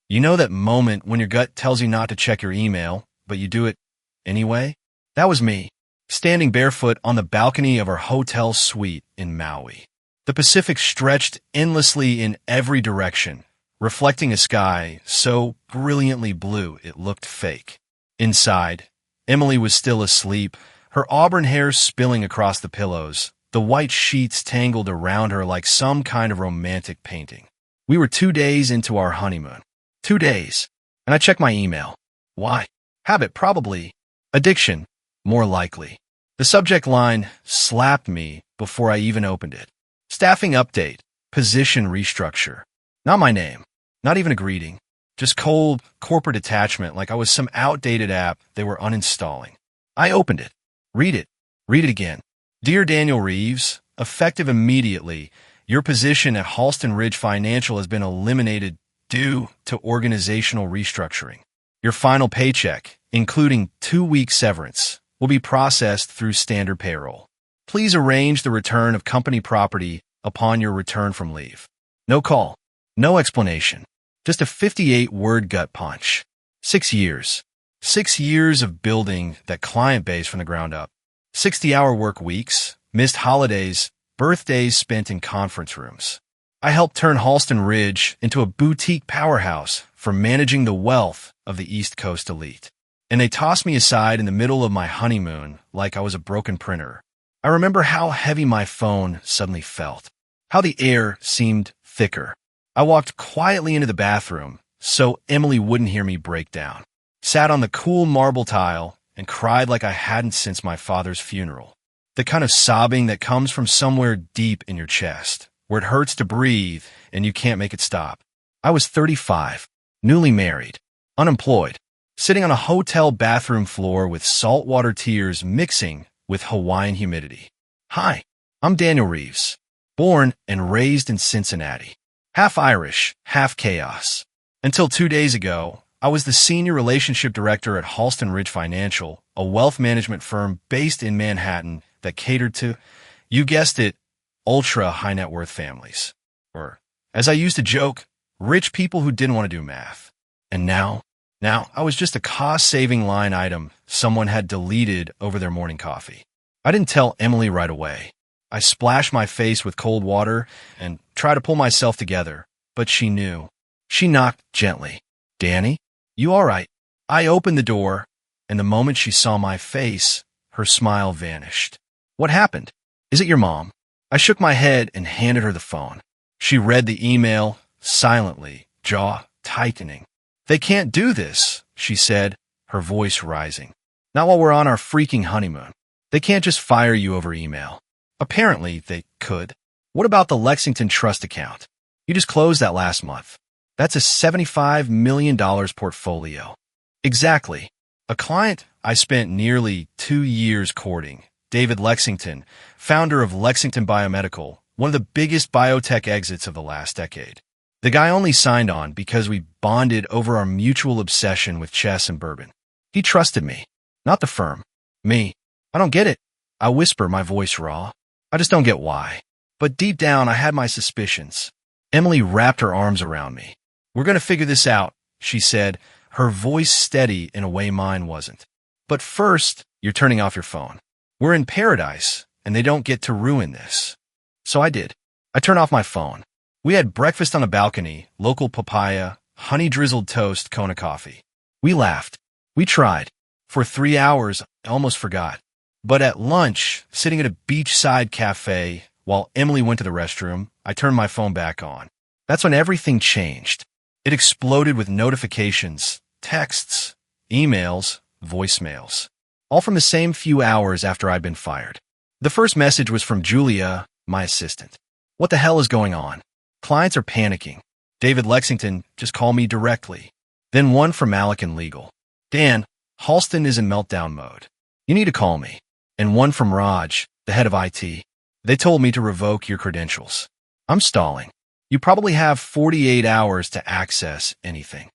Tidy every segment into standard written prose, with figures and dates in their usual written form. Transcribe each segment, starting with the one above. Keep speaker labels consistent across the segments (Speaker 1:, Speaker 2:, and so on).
Speaker 1: You know that moment when your gut tells you not to check your email, but you do it anyway? That was me, standing barefoot on the balcony of our hotel suite in Maui. The Pacific stretched endlessly in every direction, reflecting a sky so brilliantly blue it looked fake. Inside, Emily was still asleep, her auburn hair spilling across the pillows, the white sheets tangled around her like some kind of romantic painting. We were 2 days into our honeymoon. 2 days. And I checked my email. Why? Habit, probably. Addiction, more likely. The subject line slapped me before I even opened it. Staffing update. Position restructure. Not my name. Not even a greeting. Just cold corporate attachment like I was some outdated app they were uninstalling. I opened it. Read it. Read it again. Dear Daniel Reeves, effective immediately, your position at Halston Ridge Financial has been eliminated due to organizational restructuring. Your final paycheck, including 2-week severance, will be processed through standard payroll. Please arrange the return of company property upon your return from leave. No call. No explanation. Just a 58-word gut punch. 6 years. 6 years of building that client base from the ground up. 60-hour work weeks, missed holidays, birthdays spent in conference rooms. I helped turn Halston Ridge into a boutique powerhouse for managing the wealth of the East Coast elite. And they tossed me aside in the middle of my honeymoon like I was a broken printer. I remember how heavy my phone suddenly felt, how the air seemed thicker. I walked quietly into the bathroom so Emily wouldn't hear me break down, sat on the cool marble tile, and cried like I hadn't since my father's funeral. The kind of sobbing that comes from somewhere deep in your chest, where it hurts to breathe and you can't make it stop. I was 35, newly married, unemployed, sitting on a hotel bathroom floor with saltwater tears mixing with Hawaiian humidity. Hi, I'm Daniel Reeves, born and raised in Cincinnati. Half Irish, half chaos. Until 2 days ago, I was the senior relationship director at Halston Ridge Financial, a wealth management firm based in Manhattan that catered to, you guessed it, ultra high net worth families. Or, as I used to joke, rich people who didn't want to do math. And now I was just a cost-saving line item someone had deleted over their morning coffee. I didn't tell Emily right away. I splashed my face with cold water and tried to pull myself together, but she knew. She knocked gently. Danny, you all right? I opened the door, and the moment she saw my face, her smile vanished. What happened? Is it your mom? I shook my head and handed her the phone. She read the email silently, jaw tightening. They can't do this, she said, her voice rising. Not while we're on our freaking honeymoon. They can't just fire you over email. Apparently, they could. What about the Lexington Trust account? You just closed that last month. That's a $75 million portfolio. Exactly. A client I spent nearly 2 years courting, David Lexington, founder of Lexington Biomedical, one of the biggest biotech exits of the last decade. The guy only signed on because we bonded over our mutual obsession with chess and bourbon. He trusted me, not the firm. Me. I don't get it. I whisper, my voice raw. I just don't get why. But deep down, I had my suspicions. Emily wrapped her arms around me. We're going to figure this out, she said, her voice steady in a way mine wasn't. But first, you're turning off your phone. We're in paradise, and they don't get to ruin this. So I did. I turned off my phone. We had breakfast on a balcony, local papaya, honey-drizzled toast, Kona coffee. We laughed. We tried. For 3 hours, I almost forgot. But at lunch, sitting at a beachside cafe, while Emily went to the restroom, I turned my phone back on. That's when everything changed. It exploded with notifications, texts, emails, voicemails, all from the same few hours after I'd been fired. The first message was from Julia, my assistant. What the hell is going on? Clients are panicking. David Lexington, just call me directly. Then one from Alec and Legal. Dan, Halston is in meltdown mode. You need to call me. And one from Raj, the head of IT. They told me to revoke your credentials. I'm stalling. You probably have 48 hours to access anything.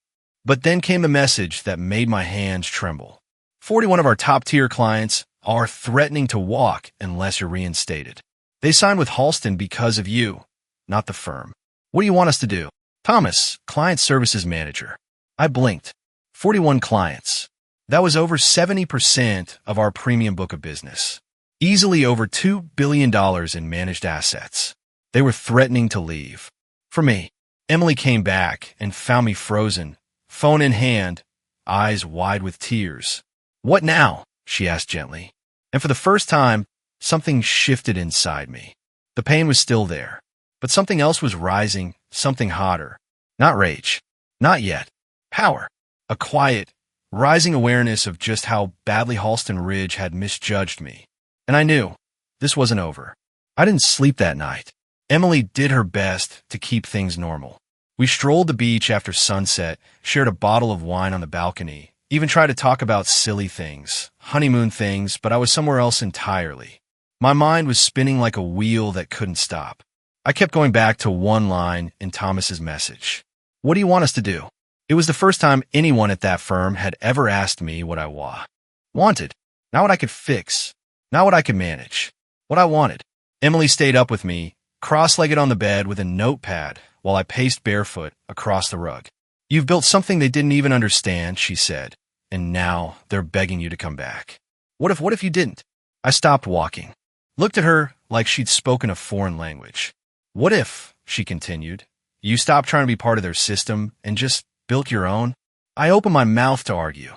Speaker 1: But then came a message that made my hands tremble. 41 of our top-tier clients are threatening to walk unless you're reinstated. They signed with Halston because of you, not the firm. What do you want us to do? Thomas, Client Services Manager. I blinked. 41 clients. That was over 70% of our premium book of business. Easily over $2 billion in managed assets. They were threatening to leave. For me, Emily came back and found me frozen, phone in hand, eyes wide with tears. "What now?" she asked gently. And for the first time, something shifted inside me. The pain was still there, but something else was rising, something hotter. Not rage. Not yet. Power. A quiet, rising awareness of just how badly Halston Ridge had misjudged me. And I knew this wasn't over. I didn't sleep that night. Emily did her best to keep things normal. We strolled the beach after sunset, shared a bottle of wine on the balcony, even tried to talk about silly things, honeymoon things, but I was somewhere else entirely. My mind was spinning like a wheel that couldn't stop. I kept going back to one line in Thomas's message. "What do you want us to do?" It was the first time anyone at that firm had ever asked me what I wanted. Not what I could fix. Not what I could manage. What I wanted. Emily stayed up with me, cross-legged on the bed with a notepad while I paced barefoot across the rug. "You've built something they didn't even understand," she said, "and now they're begging you to come back. What if you didn't?" I stopped walking. Looked at her like she'd spoken a foreign language. "What if," she continued, "you stopped trying to be part of their system and just built your own?" I opened my mouth to argue,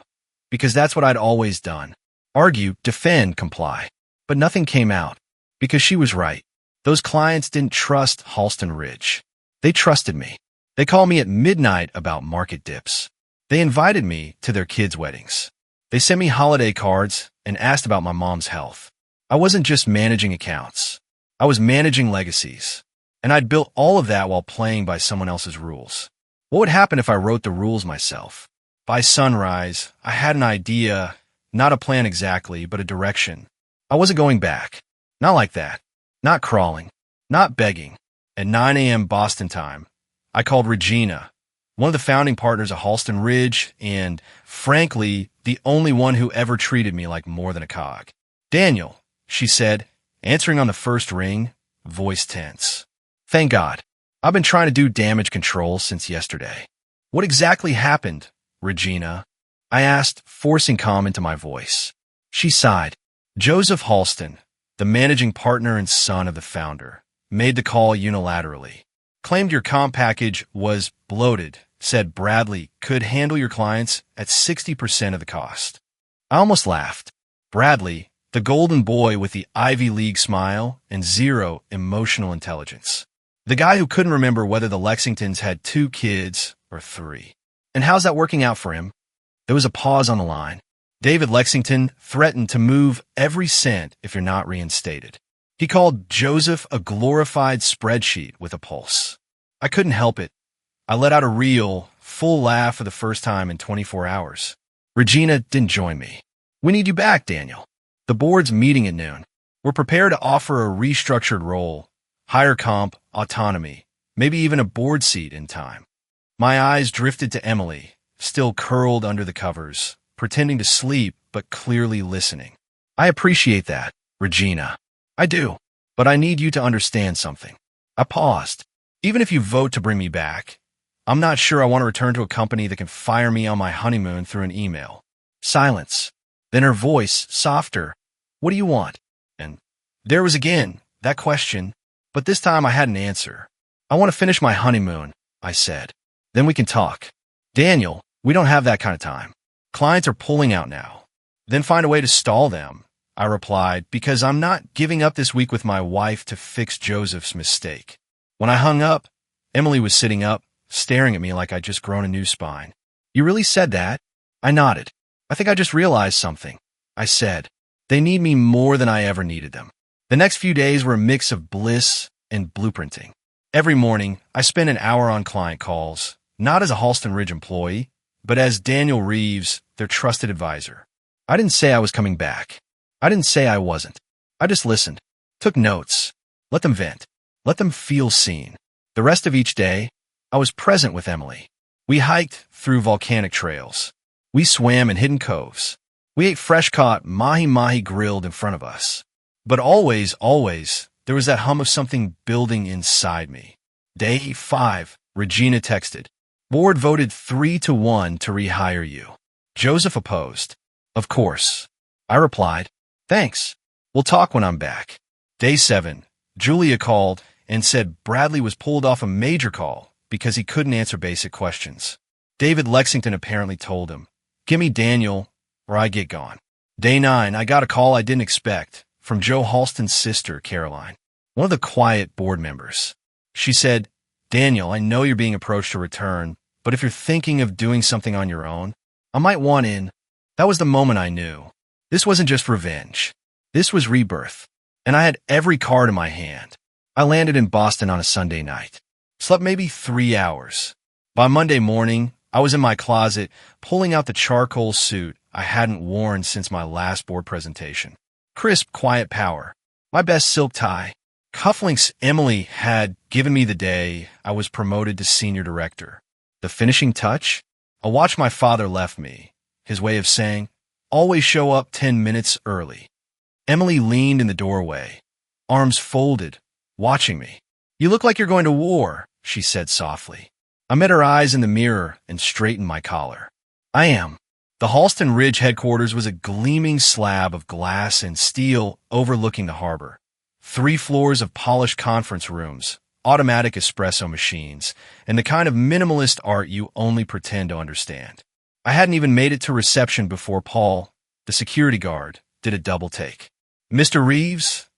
Speaker 1: because that's what I'd always done. Argue, defend, comply. But nothing came out, because she was right. Those clients didn't trust Halston Ridge. They trusted me. They called me at midnight about market dips. They invited me to their kids' weddings. They sent me holiday cards and asked about my mom's health. I wasn't just managing accounts. I was managing legacies. And I'd built all of that while playing by someone else's rules. What would happen if I wrote the rules myself? By sunrise, I had an idea, not a plan exactly, but a direction. I wasn't going back. Not like that. Not crawling. Not begging. At 9 a.m. Boston time, I called Regina, one of the founding partners of Halston Ridge, and, frankly, the only one who ever treated me like more than a cog. "Daniel," she said, answering on the first ring, voice tense. "Thank God. I've been trying to do damage control since yesterday." "What exactly happened, Regina?" I asked, forcing calm into my voice. She sighed. "Joseph Halston, the managing partner and son of the founder, made the call unilaterally. Claimed your comp package was bloated, said Bradley could handle your clients at 60% of the cost." I almost laughed. Bradley, the golden boy with the Ivy League smile and zero emotional intelligence. The guy who couldn't remember whether the Lexingtons had 2 kids or 3. And how's that working out for him? There was a pause on the line. David Lexington threatened to move every cent if you're not reinstated. He called Joseph a glorified spreadsheet with a pulse. I couldn't help it. I let out a real, full laugh for the first time in 24 hours. Regina didn't join me. "We need you back, Daniel. The board's meeting at noon. We're prepared to offer a restructured role, higher comp, autonomy, maybe even a board seat in time." My eyes drifted to Emily, still curled under the covers, pretending to sleep but clearly listening. "I appreciate that, Regina. I do. But I need you to understand something." I paused. "Even if you vote to bring me back, I'm not sure I want to return to a company that can fire me on my honeymoon through an email." Silence. Then her voice, softer. "What do you want?" And there was again that question, but this time I had an answer. "I want to finish my honeymoon," I said. "Then we can talk." "Daniel, we don't have that kind of time. Clients are pulling out now." "Then find a way to stall them," I replied, "because I'm not giving up this week with my wife to fix Joseph's mistake." When I hung up, Emily was sitting up, staring at me like I'd just grown a new spine. "You really said that?" I nodded. "I think I just realized something," I said. "They need me more than I ever needed them." The next few days were a mix of bliss and blueprinting. Every morning, I spent an hour on client calls, not as a Halston Ridge employee, but as Daniel Reeves, their trusted advisor. I didn't say I was coming back. I didn't say I wasn't. I just listened, took notes, let them vent, let them feel seen. The rest of each day, I was present with Emily. We hiked through volcanic trails. We swam in hidden coves. We ate fresh-caught mahi-mahi grilled in front of us. But always, there was that hum of something building inside me. Day 5, Regina texted. Board voted 3-1 to rehire you. Joseph opposed. Of course. I replied. Thanks. We'll talk when I'm back. Day 7. Julia called and said Bradley was pulled off a major call because he couldn't answer basic questions. David Lexington apparently told him, "Give me Daniel or I get gone." Day 9, I got a call I didn't expect from Joe Halston's sister, Caroline, one of the quiet board members. She said, "Daniel, I know you're being approached to return, but if you're thinking of doing something on your own, I might want in." That was the moment I knew. This wasn't just revenge. This was rebirth. And I had every card in my hand. I landed in Boston on a Sunday night. Slept maybe 3 hours. By Monday morning, I was in my closet, pulling out the charcoal suit I hadn't worn since my last board presentation. Crisp, quiet power. My best silk tie. Cufflinks Emily had given me the day I was promoted to senior director. The finishing touch? A watch my father left me. His way of saying, always show up 10 minutes early. Emily leaned in the doorway, arms folded, watching me. "You look like you're going to war," she said softly. I met her eyes in the mirror and straightened my collar. "I am." The Halston Ridge headquarters was a gleaming slab of glass and steel overlooking the harbor. 3 floors of polished conference rooms, automatic espresso machines, and the kind of minimalist art you only pretend to understand. I hadn't even made it to reception before Paul, the security guard, did a double take. "Mr. Reeves?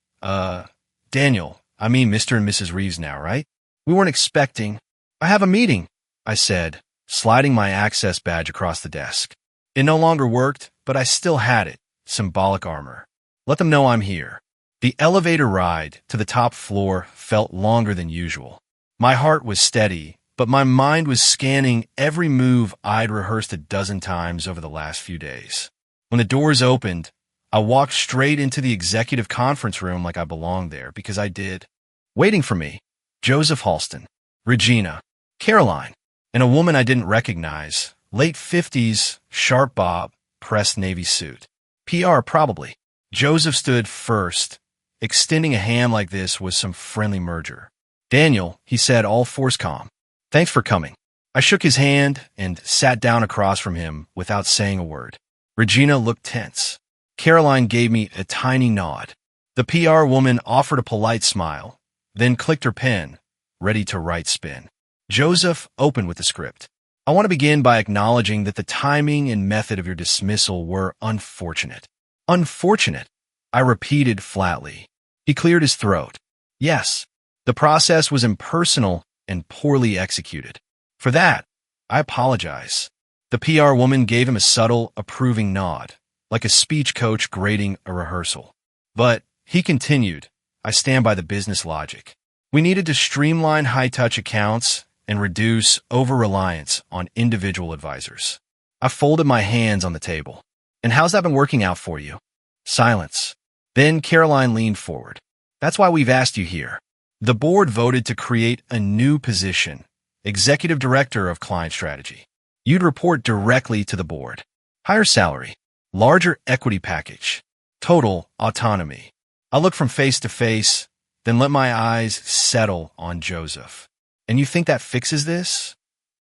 Speaker 1: Daniel, I mean Mr. and Mrs. Reeves now, right? We weren't expecting—" "I have a meeting," I said, sliding my access badge across the desk. It no longer worked, but I still had it, symbolic armor. Let them know I'm here. The elevator ride to the top floor felt longer than usual. My heart was steady, but my mind was scanning every move I'd rehearsed a dozen times over the last few days. When the doors opened, I walked straight into the executive conference room like I belonged there, because I did. Waiting for me, Joseph Halston, Regina, Caroline, and a woman I didn't recognize, late 50s, sharp bob, pressed navy suit. PR probably. Joseph stood first. Extending a hand like this was some friendly merger. "Daniel," he said, all force calm. "Thanks for coming." I shook his hand and sat down across from him without saying a word. Regina looked tense. Caroline gave me a tiny nod. The PR woman offered a polite smile, then clicked her pen, ready to write spin. Joseph opened with the script. "I want to begin by acknowledging that the timing and method of your dismissal were unfortunate." "Unfortunate," I repeated flatly. He cleared his throat. "Yes, the process was impersonal and poorly executed. For that, I apologize." The PR woman gave him a subtle, approving nod, like a speech coach grading a rehearsal. "But," he continued, "I stand by the business logic. We needed to streamline high-touch accounts and reduce over-reliance on individual advisors." I folded my hands on the table. "And how's that been working out for you?" Silence. Then Caroline leaned forward. "That's why we've asked you here. The board voted to create a new position, Executive Director of Client Strategy. You'd report directly to the board. Higher salary, larger equity package, total autonomy." I looked from face to face, then let my eyes settle on Joseph. "And you think that fixes this?"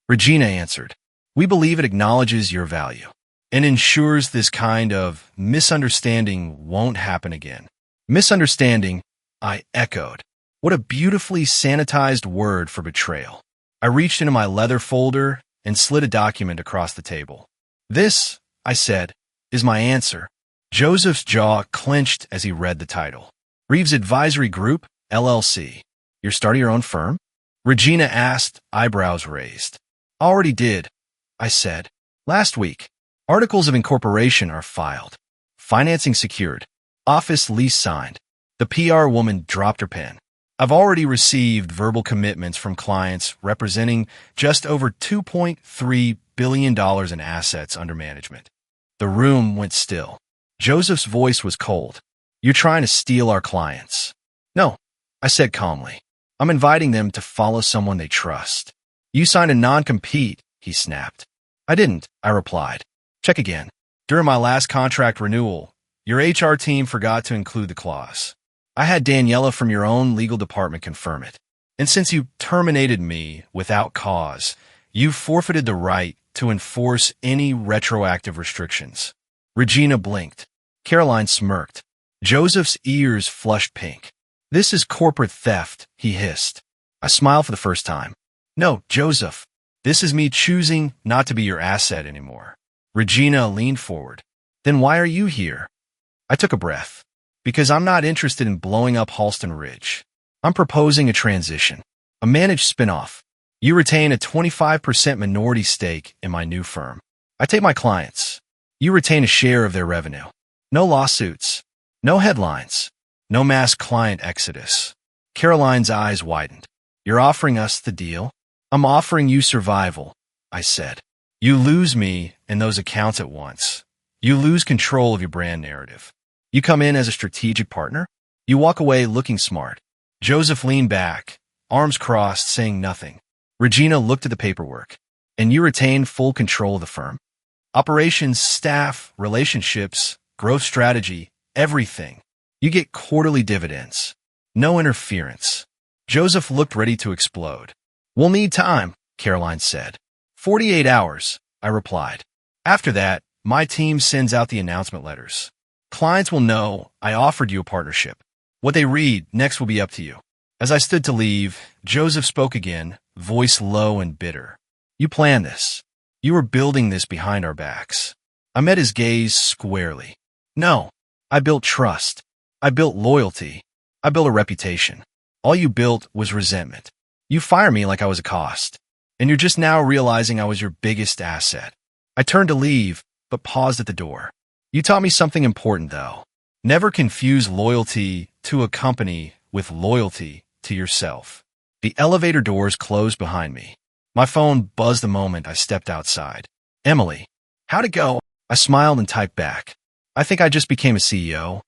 Speaker 1: Regina answered, "We believe it acknowledges your value and ensures this kind of misunderstanding won't happen again." Misunderstanding, I echoed. What a beautifully sanitized word for betrayal. I reached into my leather folder and slid a document across the table. "This," I said, "is my answer." Joseph's jaw clenched as he read the title. "Reeves Advisory Group, LLC. You're starting your own firm?" Regina asked, eyebrows raised. "Already did," I said. "Last week. Articles of incorporation are filed. Financing secured. Office lease signed." The PR woman dropped her pen. "I've already received verbal commitments from clients representing just over $2.3 billion in assets under management." The room went still. Joseph's voice was cold. "You're trying to steal our clients." "No," I said calmly. "I'm inviting them to follow someone they trust." "You signed a non-compete," he snapped. "I didn't," I replied. "Check again. During my last contract renewal, your HR team forgot to include the clause. I had Daniela from your own legal department confirm it." And since you terminated me without cause, you forfeited the right to enforce any retroactive restrictions. Regina blinked. Caroline smirked. Joseph's ears flushed pink. This is corporate theft, he hissed. I smiled for the first time. No, Joseph. This is me choosing not to be your asset anymore. Regina leaned forward. Then why are you here? I took a breath. Because I'm not interested in blowing up Halston Ridge. I'm proposing a transition. A managed spin-off. You retain a 25% minority stake in my new firm. I take my clients. You retain a share of their revenue. No lawsuits. No headlines. No mass client exodus. Caroline's eyes widened. You're offering us the deal? I'm offering you survival, I said. You lose me and those accounts at once. You lose control of your brand narrative. You come in as a strategic partner. You walk away looking smart. Joseph leaned back, arms crossed, saying nothing. Regina looked at the paperwork. And you retain full control of the firm. Operations, staff, relationships, growth strategy, everything. You get quarterly dividends. No interference. Joseph looked ready to explode. We'll need time, Caroline said. 48 hours, I replied. After that, my team sends out the announcement letters. Clients will know I offered you a partnership. What they read next will be up to you. As I stood to leave, Joseph spoke again, voice low and bitter. You planned this. You were building this behind our backs. I met his gaze squarely. No, I built trust. I built loyalty. I built a reputation. All you built was resentment. You fire me like I was a cost. And you're just now realizing I was your biggest asset. I turned to leave, but paused at the door. You taught me something important, though. Never confuse loyalty to a company with loyalty to yourself. The elevator doors closed behind me. My phone buzzed the moment I stepped outside. Emily, how'd it go? I smiled and typed back. I think I just became a CEO.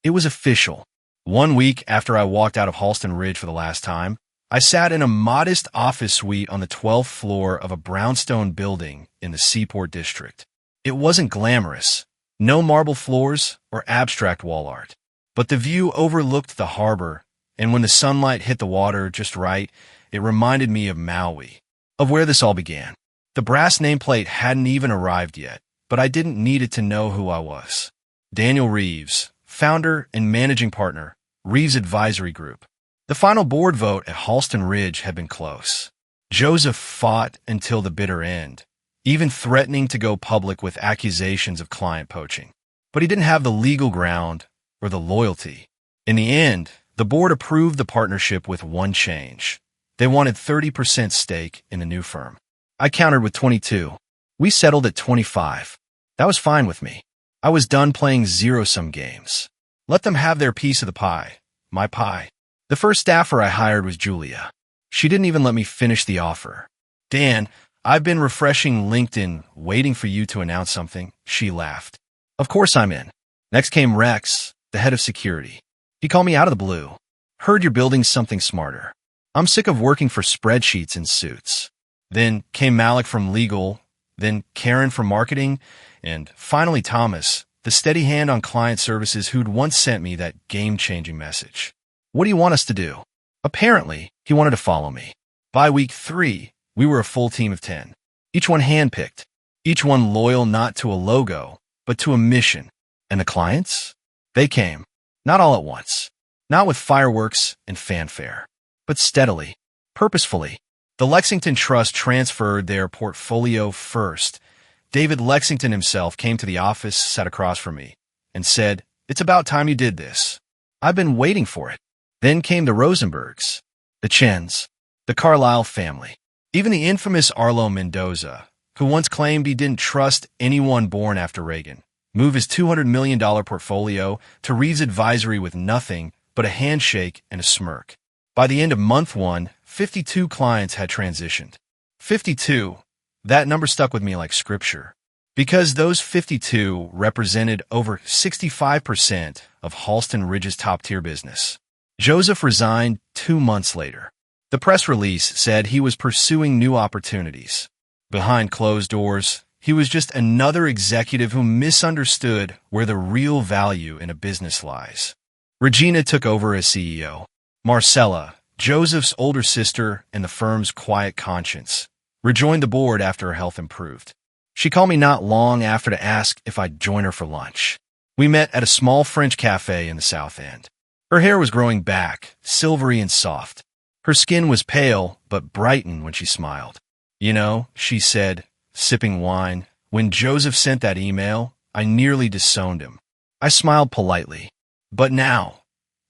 Speaker 1: It was official. 1 week after I walked out of Halston Ridge for the last time, I sat in a modest office suite on the 12th floor of a brownstone building in the Seaport District. It wasn't glamorous. No marble floors or abstract wall art. But the view overlooked the harbor, and when the sunlight hit the water just right, it reminded me of Maui, of where this all began. The brass nameplate hadn't even arrived yet, but I didn't need it to know who I was. Daniel Reeves, founder and managing partner, Reeves Advisory Group. The final board vote at Halston Ridge had been close. Joseph fought until the bitter end, even threatening to go public with accusations of client poaching. But he didn't have the legal ground or the loyalty. In the end, the board approved the partnership with one change. They wanted 30% stake in the new firm. I countered with 22. We settled at 25. That was fine with me. I was done playing zero-sum games. Let them have their piece of the pie. My pie. The first staffer I hired was Julia. She didn't even let me finish the offer. Dan, I've been refreshing LinkedIn, waiting for you to announce something. She laughed. Of course I'm in. Next came Rex, the head of security. He called me out of the blue. Heard you're building something smarter. I'm sick of working for spreadsheets and suits. Then came Malik from legal, then Karen from marketing, and finally Thomas, the steady hand on client services who'd once sent me that game-changing message. What do you want us to do? Apparently, he wanted to follow me. By week 3, we were a full team of 10. Each one handpicked. Each one loyal not to a logo, but to a mission. And the clients? They came. Not all at once. Not with fireworks and fanfare. But steadily. Purposefully. The Lexington Trust transferred their portfolio first. David Lexington himself came to the office, sat across from me, and said, "It's about time you did this. I've been waiting for it." Then came the Rosenbergs, the Chens, the Carlyle family, even the infamous Arlo Mendoza, who once claimed he didn't trust anyone born after Reagan, move his $200 million portfolio to Reeves Advisory with nothing but a handshake and a smirk. By the end of month 1, 52 clients had transitioned. 52. That number stuck with me like scripture. Because those 52 represented over 65% of Halston Ridge's top-tier business. Joseph resigned 2 months later. The press release said he was pursuing new opportunities. Behind closed doors, he was just another executive who misunderstood where the real value in a business lies. Regina took over as CEO. Marcella, Joseph's older sister and the firm's quiet conscience, rejoined the board after her health improved. She called me not long after to ask if I'd join her for lunch. We met at a small French cafe in the South End. Her hair was growing back, silvery and soft. Her skin was pale, but brightened when she smiled. You know, she said, sipping wine, when Joseph sent that email, I nearly disowned him. I smiled politely. But now,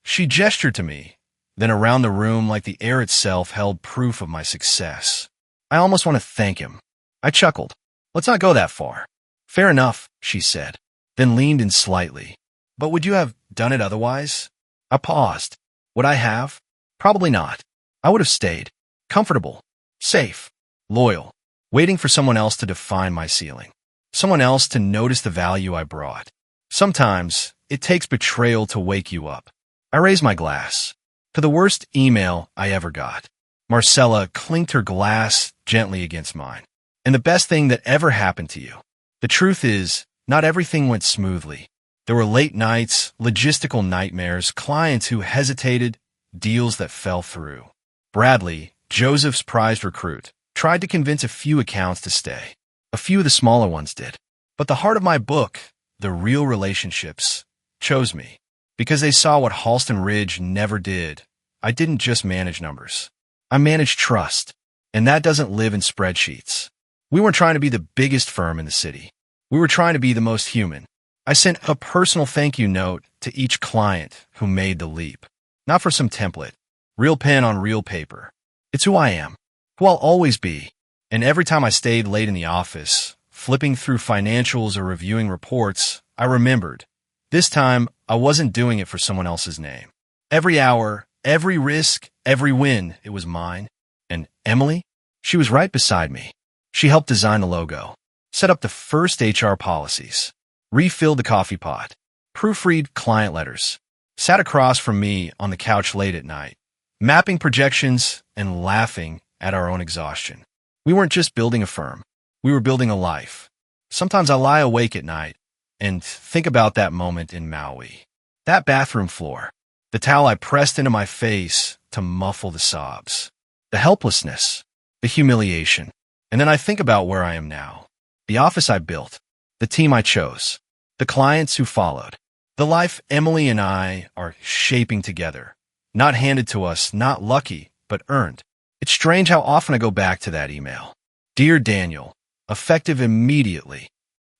Speaker 1: she gestured to me, then around the room like the air itself held proof of my success. I almost want to thank him. I chuckled. Let's not go that far. Fair enough, she said, then leaned in slightly. But would you have done it otherwise? I paused. Would I have? Probably not. I would have stayed. Comfortable. Safe. Loyal. Waiting for someone else to define my ceiling. Someone else to notice the value I brought. Sometimes, it takes betrayal to wake you up. I raised my glass. To the worst email I ever got. Marcella clinked her glass gently against mine. And the best thing that ever happened to you. The truth is, not everything went smoothly. There were late nights, logistical nightmares, clients who hesitated, deals that fell through. Bradley, Joseph's prized recruit, tried to convince a few accounts to stay. A few of the smaller ones did. But the heart of my book, the real relationships, chose me. Because they saw what Halston Ridge never did. I didn't just manage numbers. I managed trust. And that doesn't live in spreadsheets. We weren't trying to be the biggest firm in the city. We were trying to be the most human. I sent a personal thank you note to each client who made the leap. Not for some template. Real pen on real paper. It's who I am. Who I'll always be. And every time I stayed late in the office, flipping through financials or reviewing reports, I remembered. This time, I wasn't doing it for someone else's name. Every hour, every risk, every win, it was mine. And Emily? She was right beside me. She helped design the logo, set up the first HR policies, refilled the coffee pot, proofread client letters, sat across from me on the couch late at night, mapping projections and laughing at our own exhaustion. We weren't just building a firm. We were building a life. Sometimes I lie awake at night and think about that moment in Maui. That bathroom floor, the towel I pressed into my face to muffle the sobs, the helplessness, the humiliation. And then I think about where I am now, the office I built, the team I chose, the clients who followed, the life Emily and I are shaping together, not handed to us, not lucky, but earned. It's strange how often I go back to that email. Dear Daniel, effective immediately.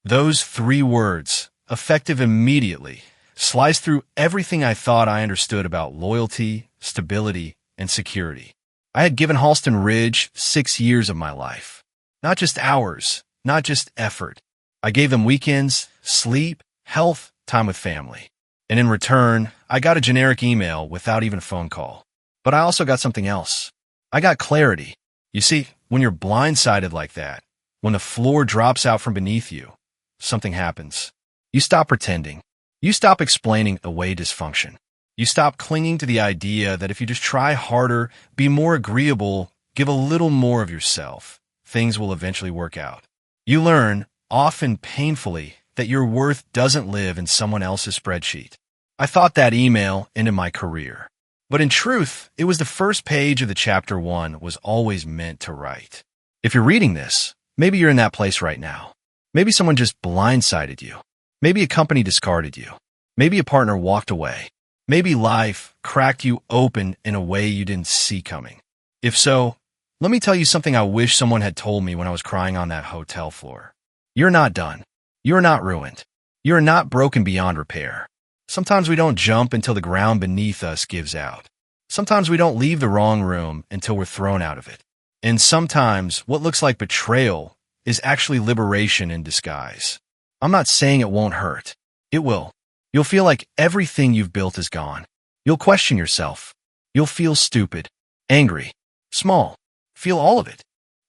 Speaker 1: Those 3 words, effective immediately, slice through everything I thought I understood about loyalty, stability, and security. I had given Halston Ridge 6 years of my life. Not just hours, not just effort. I gave them weekends, sleep, health, time with family. And in return, I got a generic email without even a phone call. But I also got something else. I got clarity. You see, when you're blindsided like that, when the floor drops out from beneath you, something happens. You stop pretending. You stop explaining away dysfunction. You stop clinging to the idea that if you just try harder, be more agreeable, give a little more of yourself, things will eventually work out. You learn, often painfully, that your worth doesn't live in someone else's spreadsheet. I thought that email ended my career. But in truth, it was the first page of the chapter 1 was always meant to write. If you're reading this, maybe you're in that place right now. Maybe someone just blindsided you. Maybe a company discarded you. Maybe a partner walked away. Maybe life cracked you open in a way you didn't see coming. If so, let me tell you something I wish someone had told me when I was crying on that hotel floor. You're not done. You're not ruined. You're not broken beyond repair. Sometimes we don't jump until the ground beneath us gives out. Sometimes we don't leave the wrong room until we're thrown out of it. And sometimes what looks like betrayal is actually liberation in disguise. I'm not saying it won't hurt. It will. You'll feel like everything you've built is gone. You'll question yourself. You'll feel stupid, angry, small. Feel all of it.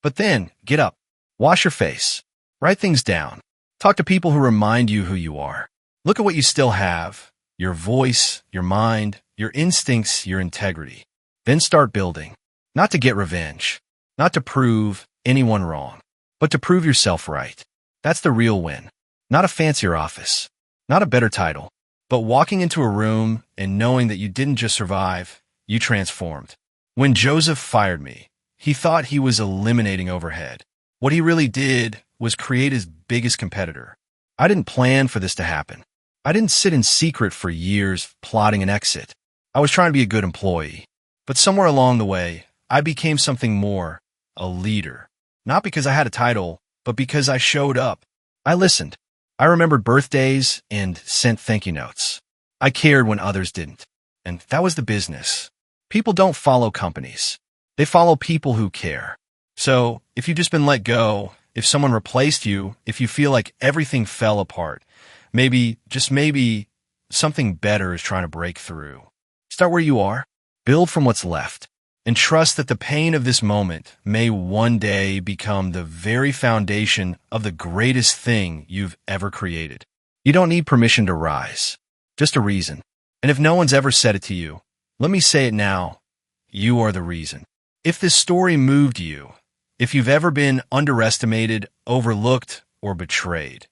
Speaker 1: But then, get up. Wash your face. Write things down. Talk to people who remind you who you are. Look at what you still have. Your voice, your mind, your instincts, your integrity. Then start building. Not to get revenge. Not to prove anyone wrong. But to prove yourself right. That's the real win. Not a fancier office. Not a better title. But walking into a room and knowing that you didn't just survive, you transformed. When Joseph fired me, he thought he was eliminating overhead. What he really did was create his biggest competitor. I didn't plan for this to happen. I didn't sit in secret for years plotting an exit. I was trying to be a good employee. But somewhere along the way, I became something more, a leader. Not because I had a title, but because I showed up. I listened. I remembered birthdays and sent thank you notes. I cared when others didn't. And that was the business. People don't follow companies. They follow people who care. So, if you've just been let go, if someone replaced you, if you feel like everything fell apart, maybe, just maybe, something better is trying to break through. Start where you are, build from what's left, and trust that the pain of this moment may one day become the very foundation of the greatest thing you've ever created. You don't need permission to rise, just a reason. And if no one's ever said it to you, let me say it now. You are the reason. If this story moved you, if you've ever been underestimated, overlooked, or betrayed,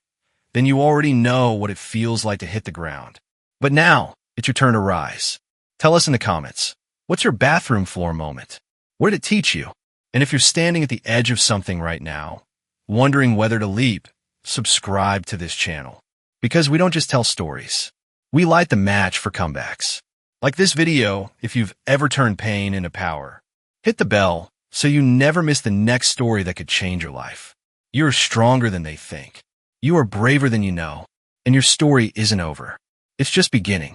Speaker 1: then you already know what it feels like to hit the ground. But now, it's your turn to rise. Tell us in the comments, what's your bathroom floor moment? What did it teach you? And if you're standing at the edge of something right now, wondering whether to leap, subscribe to this channel. Because we don't just tell stories. We light the match for comebacks. Like this video, if you've ever turned pain into power. Hit the bell so you never miss the next story that could change your life. You're stronger than they think. You are braver than you know. And your story isn't over. It's just beginning.